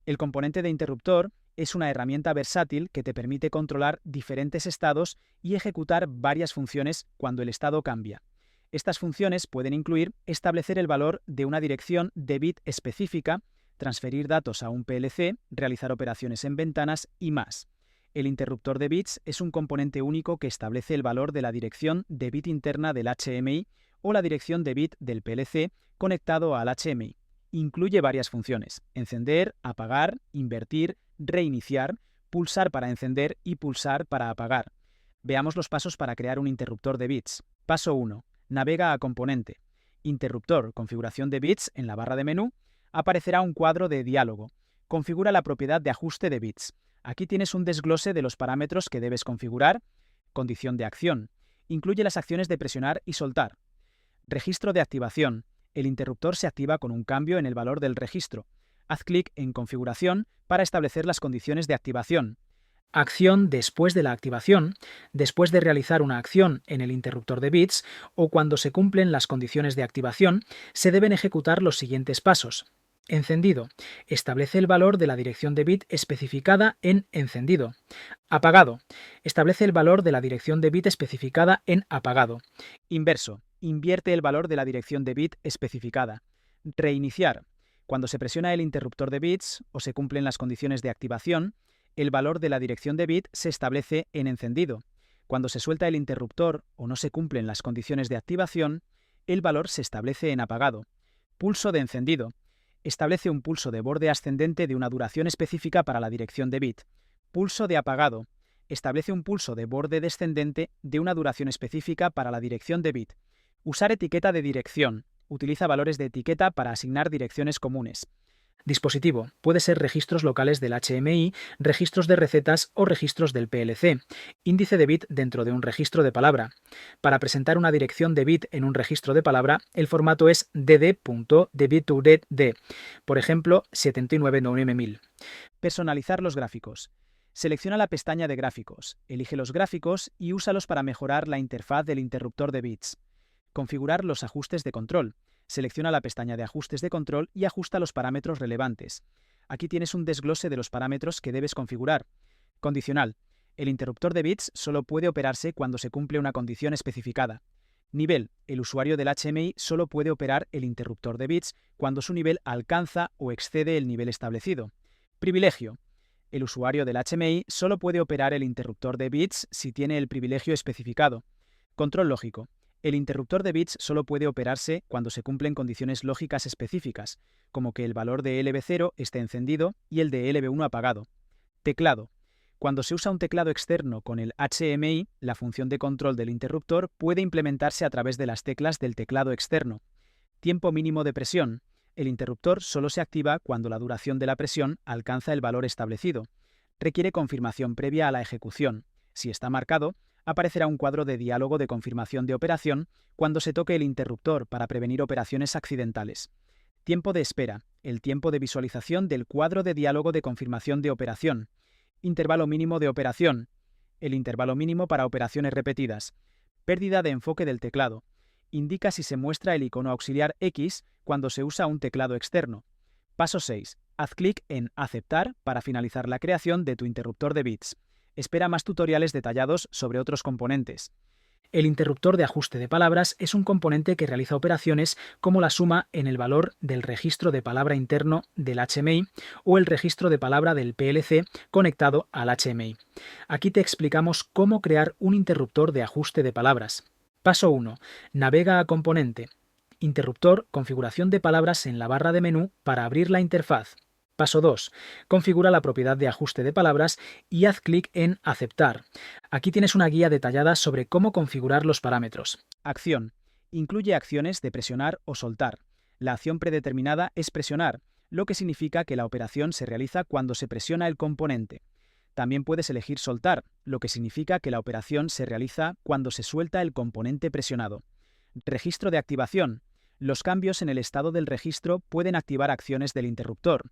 El componente de interruptor es una herramienta versátil que te permite controlar diferentes estados y ejecutar varias funciones cuando el estado cambia. Estas funciones pueden incluir establecer el valor de una dirección de bit específica, transferir datos a un PLC, realizar operaciones en ventanas y más. El interruptor de bits es un componente único que establece el valor de la dirección de bit interna del HMI o la dirección de bit del PLC conectado al HMI. Incluye varias funciones: encender, apagar, invertir, reiniciar, pulsar para encender y pulsar para apagar. Veamos los pasos para crear un interruptor de bits. Paso 1. Navega a componente. Interruptor, configuración de bits. En la barra de menú aparecerá un cuadro de diálogo. Configura la propiedad de ajuste de bits. Aquí tienes un desglose de los parámetros que debes configurar. Condición de acción. Incluye las acciones de presionar y soltar. Registro de activación. El interruptor se activa con un cambio en el valor del registro. Haz clic en Configuración para establecer las condiciones de activación. Acción después de la activación, después de realizar una acción en el interruptor de bits o cuando se cumplen las condiciones de activación, se deben ejecutar los siguientes pasos. Encendido. Establece el valor de la dirección de bit especificada en encendido. Apagado. Establece el valor de la dirección de bit especificada en apagado. Inverso. Invierte el valor de la dirección de bit especificada. Reiniciar. Cuando se presiona el interruptor de bits o se cumplen las condiciones de activación, el valor de la dirección de bit se establece en encendido. Cuando se suelta el interruptor o no se cumplen las condiciones de activación, el valor se establece en apagado. Pulso de encendido. Establece un pulso de borde ascendente de una duración específica para la dirección de bit. Pulso de apagado. Establece un pulso de borde descendente de una duración específica para la dirección de bit. Usar etiqueta de dirección. Utiliza valores de etiqueta para asignar direcciones comunes. Dispositivo. Puede ser registros locales del HMI, registros de recetas o registros del PLC. Índice de bit dentro de un registro de palabra. Para presentar una dirección de bit en un registro de palabra, el formato es dd.debit2dd, por ejemplo, 799000. Personalizar los gráficos. Selecciona la pestaña de gráficos, elige los gráficos y úsalos para mejorar la interfaz del interruptor de bits. Configurar los ajustes de control. Selecciona la pestaña de ajustes de control y ajusta los parámetros relevantes. Aquí tienes un desglose de los parámetros que debes configurar. Condicional. El interruptor de bits solo puede operarse cuando se cumple una condición especificada. Nivel. El usuario del HMI solo puede operar el interruptor de bits cuando su nivel alcanza o excede el nivel establecido. Privilegio. El usuario del HMI solo puede operar el interruptor de bits si tiene el privilegio especificado. Control lógico. El interruptor de bits solo puede operarse cuando se cumplen condiciones lógicas específicas, como que el valor de LB0 esté encendido y el de LB1 apagado. Teclado. Cuando se usa un teclado externo con el HMI, la función de control del interruptor puede implementarse a través de las teclas del teclado externo. Tiempo mínimo de presión. El interruptor solo se activa cuando la duración de la presión alcanza el valor establecido. Requiere confirmación previa a la ejecución. Si está marcado, aparecerá un cuadro de diálogo de confirmación de operación cuando se toque el interruptor para prevenir operaciones accidentales. Tiempo de espera. El tiempo de visualización del cuadro de diálogo de confirmación de operación. Intervalo mínimo de operación. El intervalo mínimo para operaciones repetidas. Pérdida de enfoque del teclado. Indica si se muestra el icono auxiliar X cuando se usa un teclado externo. Paso 6. Haz clic en Aceptar para finalizar la creación de tu interruptor de bits. Espera más tutoriales detallados sobre otros componentes. El interruptor de ajuste de palabras es un componente que realiza operaciones como la suma en el valor del registro de palabra interno del HMI o el registro de palabra del PLC conectado al HMI. Aquí te explicamos cómo crear un interruptor de ajuste de palabras. Paso 1. Navega a componente. Interruptor, configuración de palabras en la barra de menú para abrir la interfaz. Paso 2. Configura la propiedad de ajuste de palabras y haz clic en Aceptar. Aquí tienes una guía detallada sobre cómo configurar los parámetros. Acción. Incluye acciones de presionar o soltar. La acción predeterminada es presionar, lo que significa que la operación se realiza cuando se presiona el componente. También puedes elegir soltar, lo que significa que la operación se realiza cuando se suelta el componente presionado. Registro de activación. Los cambios en el estado del registro pueden activar acciones del interruptor.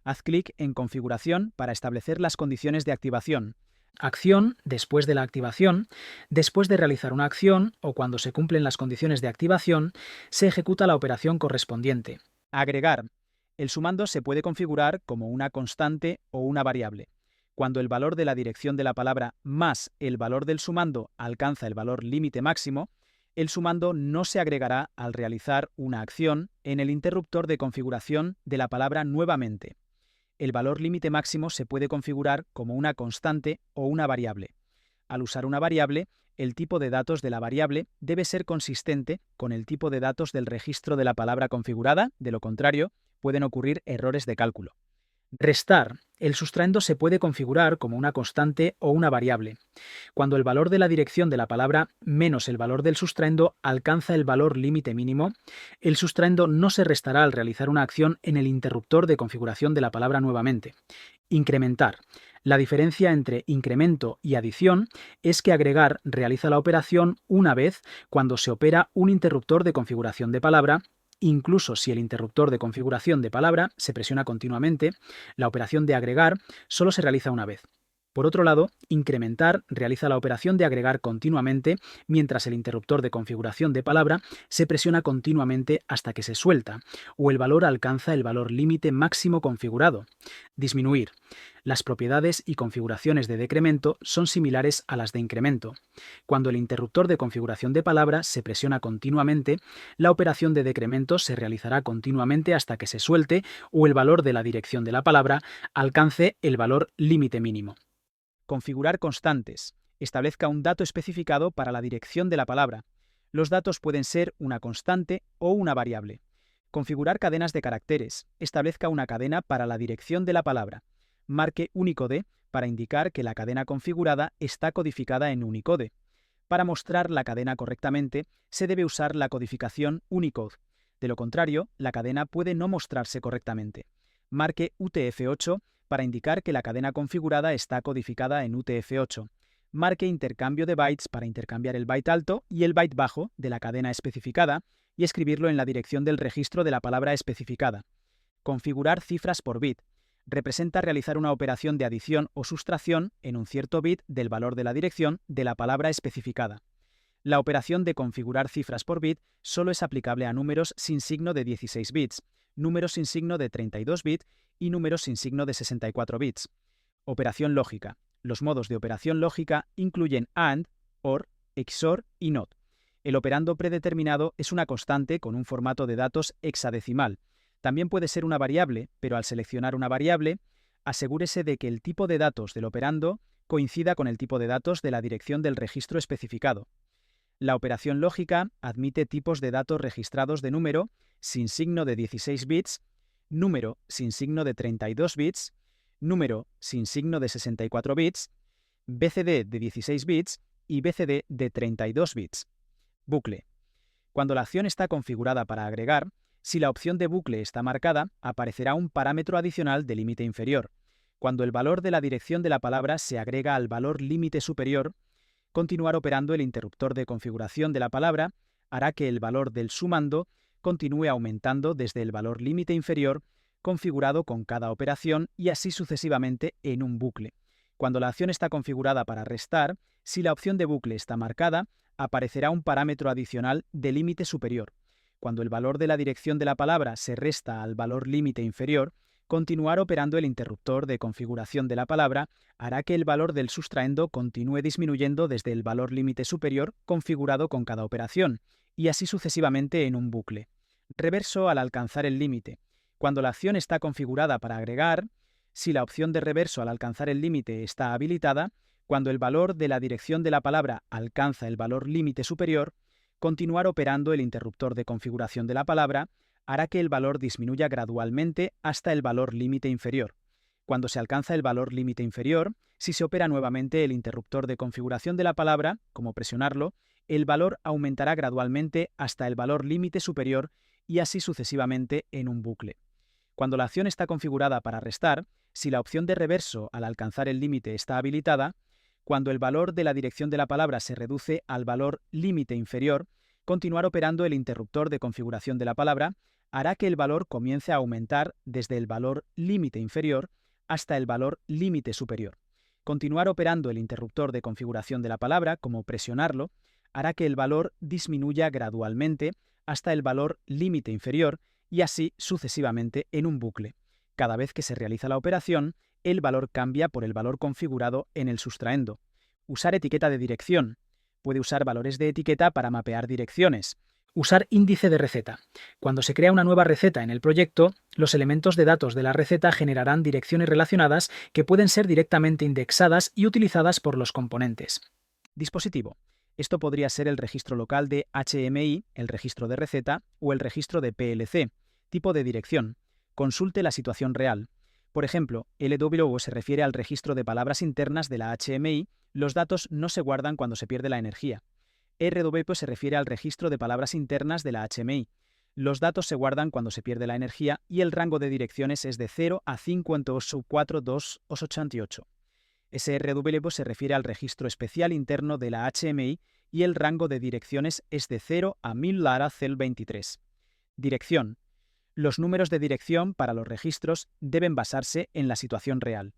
Haz clic en Configuración para establecer las condiciones de activación. Acción después de la activación. Después de realizar una acción o cuando se cumplen las condiciones de activación, se ejecuta la operación correspondiente. Agregar. El sumando se puede configurar como una constante o una variable. Cuando el valor de la dirección de la palabra más el valor del sumando alcanza el valor límite máximo, el sumando no se agregará al realizar una acción en el interruptor de configuración de la palabra nuevamente. El valor límite máximo se puede configurar como una constante o una variable. Al usar una variable, el tipo de datos de la variable debe ser consistente con el tipo de datos del registro de la palabra configurada, de lo contrario, pueden ocurrir errores de cálculo. Restar. El sustraendo se puede configurar como una constante o una variable. Cuando el valor de la dirección de la palabra menos el valor del sustraendo alcanza el valor límite mínimo, el sustraendo no se restará al realizar una acción en el interruptor de configuración de la palabra nuevamente. Incrementar. La diferencia entre incremento y adición es que agregar realiza la operación una vez cuando se opera un interruptor de configuración de palabra. Incluso si el interruptor de configuración de palabra se presiona continuamente, la operación de agregar solo se realiza una vez. Por otro lado, incrementar realiza la operación de agregar continuamente mientras el interruptor de configuración de palabra se presiona continuamente hasta que se suelta o el valor alcanza el valor límite máximo configurado. Disminuir. Las propiedades y configuraciones de decremento son similares a las de incremento. Cuando el interruptor de configuración de palabra se presiona continuamente, la operación de decremento se realizará continuamente hasta que se suelte o el valor de la dirección de la palabra alcance el valor límite mínimo. Configurar constantes. Establezca un dato especificado para la dirección de la palabra. Los datos pueden ser una constante o una variable. Configurar cadenas de caracteres. Establezca una cadena para la dirección de la palabra. Marque Unicode para indicar que la cadena configurada está codificada en Unicode. Para mostrar la cadena correctamente, se debe usar la codificación Unicode. De lo contrario, la cadena puede no mostrarse correctamente. Marque UTF-8 para indicar que la cadena configurada está codificada en UTF-8. Marque intercambio de bytes para intercambiar el byte alto y el byte bajo de la cadena especificada y escribirlo en la dirección del registro de la palabra especificada. Configurar cifras por bit. Representa realizar una operación de adición o sustracción en un cierto bit del valor de la dirección de la palabra especificada. La operación de configurar cifras por bit solo es aplicable a números sin signo de 16 bits, números sin signo de 32 bits y números sin signo de 64 bits. Operación lógica. Los modos de operación lógica incluyen AND, OR, XOR y NOT. El operando predeterminado es una constante con un formato de datos hexadecimal. También puede ser una variable, pero al seleccionar una variable, asegúrese de que el tipo de datos del operando coincida con el tipo de datos de la dirección del registro especificado. La operación lógica admite tipos de datos registrados de número sin signo de 16 bits, número sin signo de 32 bits, número sin signo de 64 bits, BCD de 16 bits y BCD de 32 bits. Bucle. Cuando la acción está configurada para agregar, si la opción de bucle está marcada, aparecerá un parámetro adicional de límite inferior. Cuando el valor de la dirección de la palabra se agrega al valor límite superior, continuar operando el interruptor de configuración de la palabra hará que el valor del sumando continúe aumentando desde el valor límite inferior configurado con cada operación y así sucesivamente en un bucle. Cuando la acción está configurada para restar, si la opción de bucle está marcada, aparecerá un parámetro adicional de límite superior. Cuando el valor de la dirección de la palabra se resta al valor límite inferior, continuar operando el interruptor de configuración de la palabra hará que el valor del sustraendo continúe disminuyendo desde el valor límite superior configurado con cada operación, y así sucesivamente en un bucle. Reverso al alcanzar el límite. Cuando la acción está configurada para agregar, si la opción de reverso al alcanzar el límite está habilitada, cuando el valor de la dirección de la palabra alcanza el valor límite superior, continuar operando el interruptor de configuración de la palabra hará que el valor disminuya gradualmente hasta el valor límite inferior. Cuando se alcanza el valor límite inferior, si se opera nuevamente el interruptor de configuración de la palabra, como presionarlo, el valor aumentará gradualmente hasta el valor límite superior y así sucesivamente en un bucle. Cuando la acción está configurada para restar, si la opción de reverso al alcanzar el límite está habilitada, cuando el valor de la dirección de la palabra se reduce al valor límite inferior, continuar operando el interruptor de configuración de la palabra hará que el valor comience a aumentar desde el valor límite inferior hasta el valor límite superior. Continuar operando el interruptor de configuración de la palabra, como presionarlo, hará que el valor disminuya gradualmente hasta el valor límite inferior y así sucesivamente en un bucle. Cada vez que se realiza la operación, el valor cambia por el valor configurado en el sustraendo. Usar etiqueta de dirección. Puede usar valores de etiqueta para mapear direcciones. Usar índice de receta. Cuando se crea una nueva receta en el proyecto, los elementos de datos de la receta generarán direcciones relacionadas que pueden ser directamente indexadas y utilizadas por los componentes. Dispositivo. Esto podría ser el registro local de HMI, el registro de receta, o el registro de PLC. Tipo de dirección. Consulte la situación real. Por ejemplo, LWO se refiere al registro de palabras internas de la HMI, los datos no se guardan cuando se pierde la energía. RWP se refiere al registro de palabras internas de la HMI. Los datos se guardan cuando se pierde la energía y el rango de direcciones es de 0 a 5.42888. SRW se refiere al registro especial interno de la HMI y el rango de direcciones es de 0 a 1000 Lara Cell 23. Dirección. Los números de dirección para los registros deben basarse en la situación real.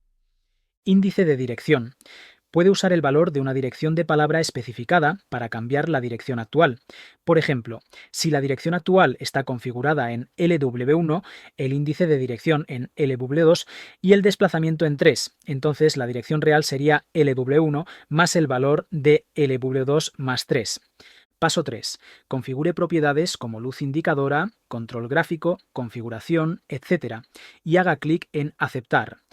Índice de dirección. Puede usar el valor de una dirección de palabra especificada para cambiar la dirección actual. Por ejemplo, si la dirección actual está configurada en LW1, el índice de dirección en LW2 y el desplazamiento en 3, entonces la dirección real sería LW1 más el valor de LW2 más 3. Paso 3. Configure propiedades como luz indicadora, control gráfico, configuración, etc. y haga clic en Aceptar.